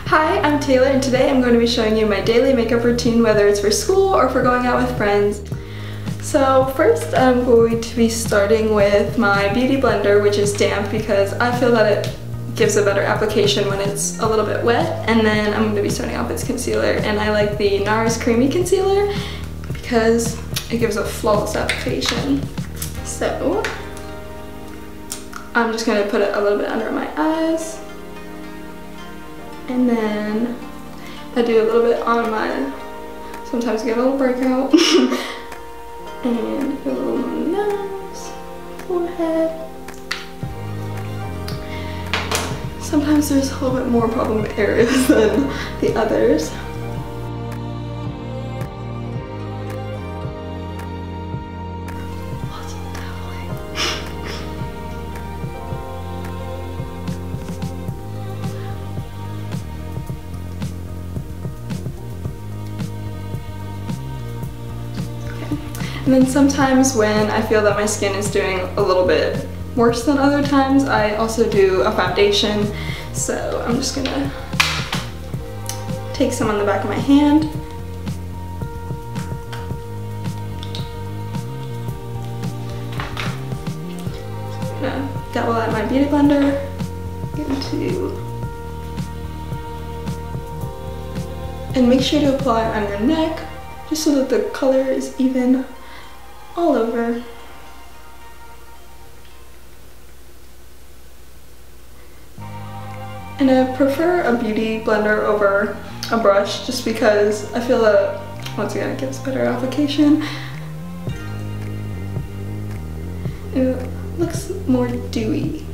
Hi, I'm Taylor and today I'm going to be showing you my daily makeup routine, whether it's for school or for going out with friends. So first I'm going to be starting with my beauty blender, which is damp because I feel that it gives a better application when it's a little bit wet. And then I'm going to be starting off with concealer, and I like the NARS Creamy Concealer because it gives a flawless application. So I'm just going to put it a little bit under my eyes. And then I do a little bit on my, sometimes get a little breakout. And a little nose, forehead. Sometimes there's a little bit more problem areas than the others. Lots of dabbling. And then sometimes when I feel that my skin is doing a little bit worse than other times, I also do a foundation. So I'm just gonna take some on the back of my hand. I'm gonna dabble at my beauty blender and make sure to apply on your neck just so that the color is even all over. And I prefer a beauty blender over a brush just because I feel that, once again, it gives better application. It looks more dewy.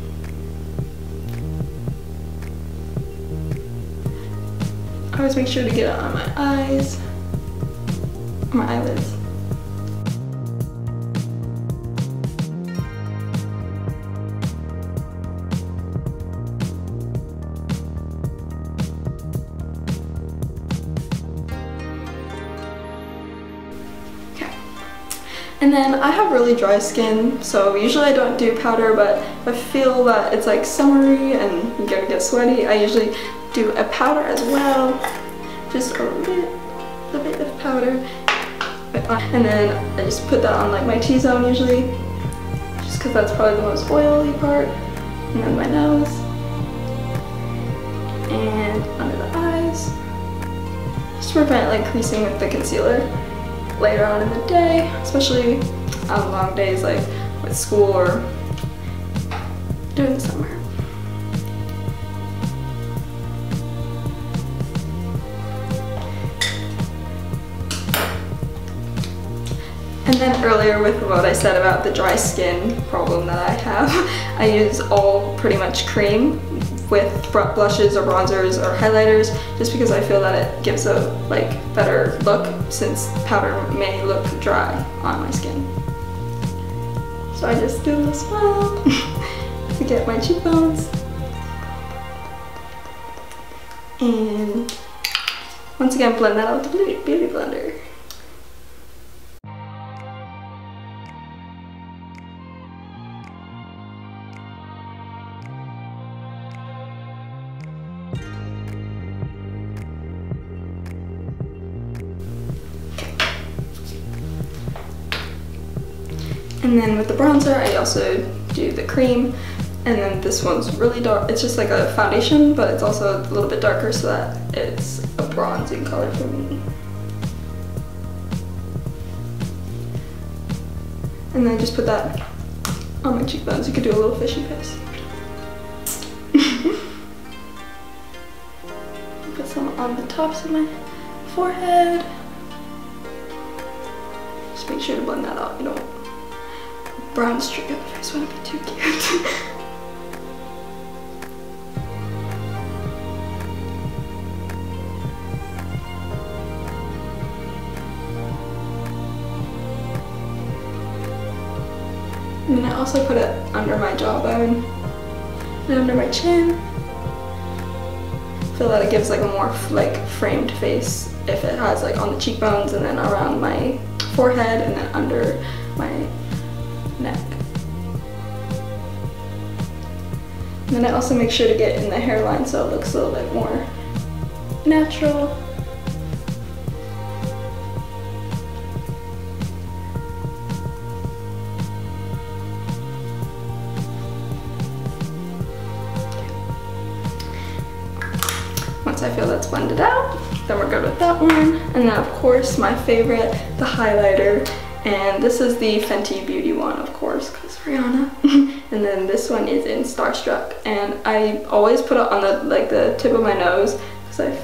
I always make sure to get it on my eyes, my eyelids. And then I have really dry skin, so usually I don't do powder, but if I feel that it's like summery and you're gonna get sweaty, I usually do a powder as well. Just a bit of powder. And then I just put that on like my T-zone usually, just because that's probably the most oily part. And then my nose. And under the eyes. Just to prevent like creasing with the concealer later on in the day, especially on long days like with school or during the summer. And then earlier with what I said about the dry skin problem that I have, I use all pretty much cream with blushes or bronzers or highlighters just because I feel that it gives a better look, since powder may look dry on my skin. So I just do a little smile to get my cheekbones. And once again, blend that out with the beauty blender. And then with the bronzer, I also do the cream, and then this one's really dark. It's just like a foundation, but it's also a little bit darker so that it's a bronzing color for me. And then just put that on my cheekbones. You could do a little fishy face. Put some on the tops of my forehead. Just make sure to blend that out. You don't brown streak on the face wouldn't be too cute. And then I also put it under my jawbone and under my chin. I feel that it gives like a more framed face if it has like on the cheekbones and then around my forehead and then under my neck. And then I also make sure to get in the hairline so it looks a little bit more natural. Once I feel that's blended out, then we're good with that one. And then of course my favorite, the highlighter. And this is the Fenty Beauty one, of course, because Rihanna. And then this one is in Starstruck. And I always put it on the tip of my nose, because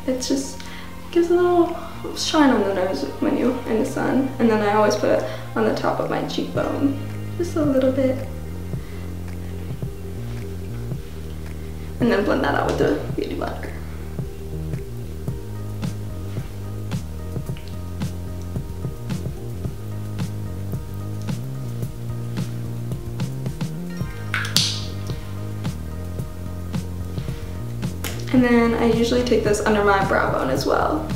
it just gives a little shine on the nose when you're in the sun. And then I always put it on the top of my cheekbone, just a little bit. And then blend that out with the Beauty Blender. And then I usually take this under my brow bone as well.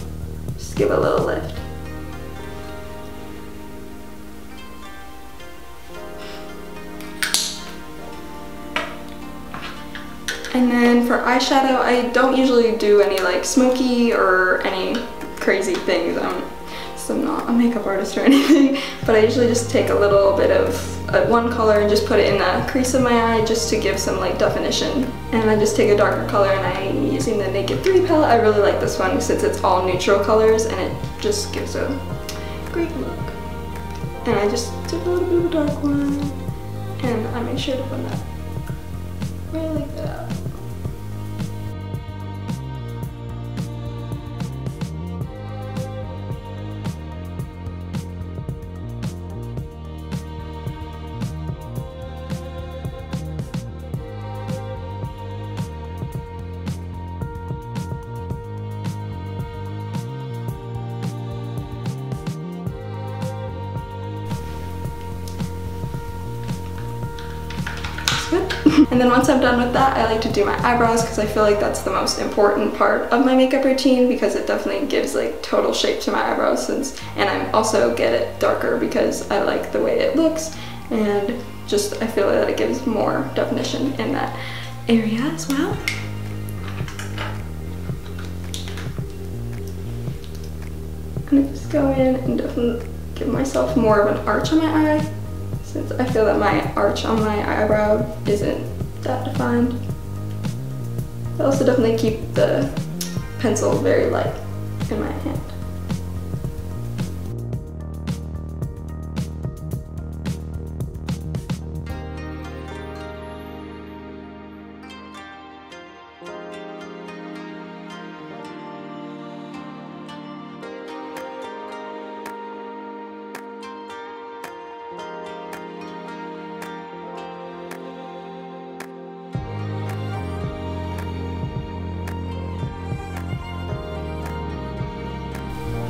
Just give it a little lift. And then for eyeshadow, I don't usually do any like smoky or any crazy things. So I'm not a makeup artist or anything, but I usually just take a little bit of one color and just put it in the crease of my eye just to give some like definition. And I just take a darker color, and I'm using the Naked 3 palette. I really like this one since it's all neutral colors and it just gives a great look. And I just took a little bit of a dark one, and I make sure to blend that really like that out. And then once I'm done with that, I like to do my eyebrows because I feel like that's the most important part of my makeup routine, because it definitely gives like total shape to my eyebrows, and I also get it darker because I like the way it looks, and just I feel that it gives more definition in that area as well. I'm gonna just go in and definitely give myself more of an arch on my eye, since I feel that my arch on my eyebrow isn't that defined. I also definitely keep the pencil very light in my hand.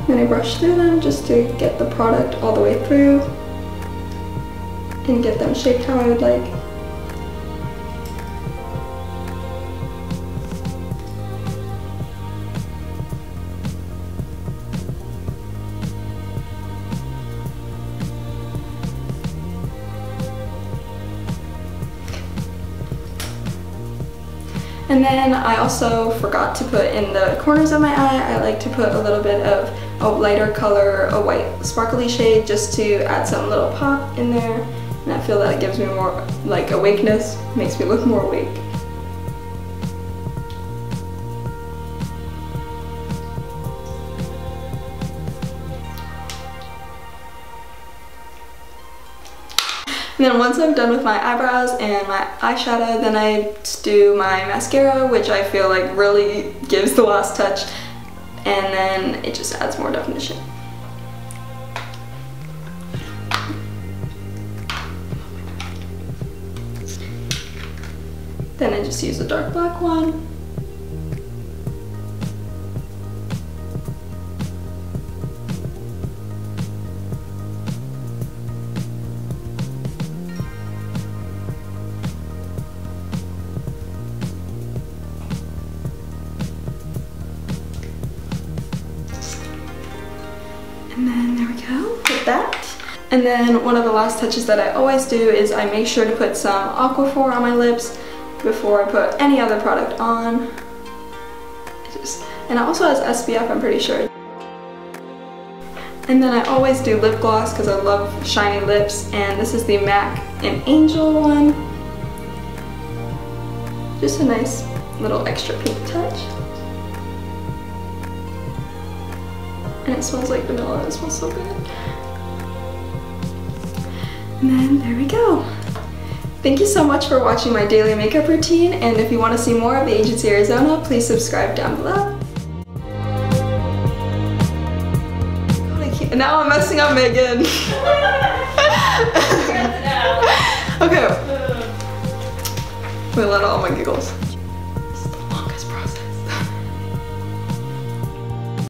Then I brush through them just to get the product all the way through and get them shaped how I would like. And then I also forgot to put in the corners of my eye, I like to put a little bit of a lighter color, a white sparkly shade, just to add some little pop in there. And I feel that it gives me more like awakeness, makes me look more awake. And then once I'm done with my eyebrows and my eyeshadow, then I just do my mascara, which I feel like really gives the last touch, and then it just adds more definition. Then I just use a dark black one. And then there we go with that. And then one of the last touches that I always do is I make sure to put some Aquaphor on my lips before I put any other product on. It just And it also has SPF, I'm pretty sure. And then I always do lip gloss because I love shiny lips, and this is the MAC and Angel one. Just a nice little extra pink touch. And it smells like vanilla, it smells so good. And then there we go. Thank you so much for watching my daily makeup routine, and if you want to see more of the Agency Arizona, please subscribe down below. And now I'm messing up Megan. Okay. We let all my giggles.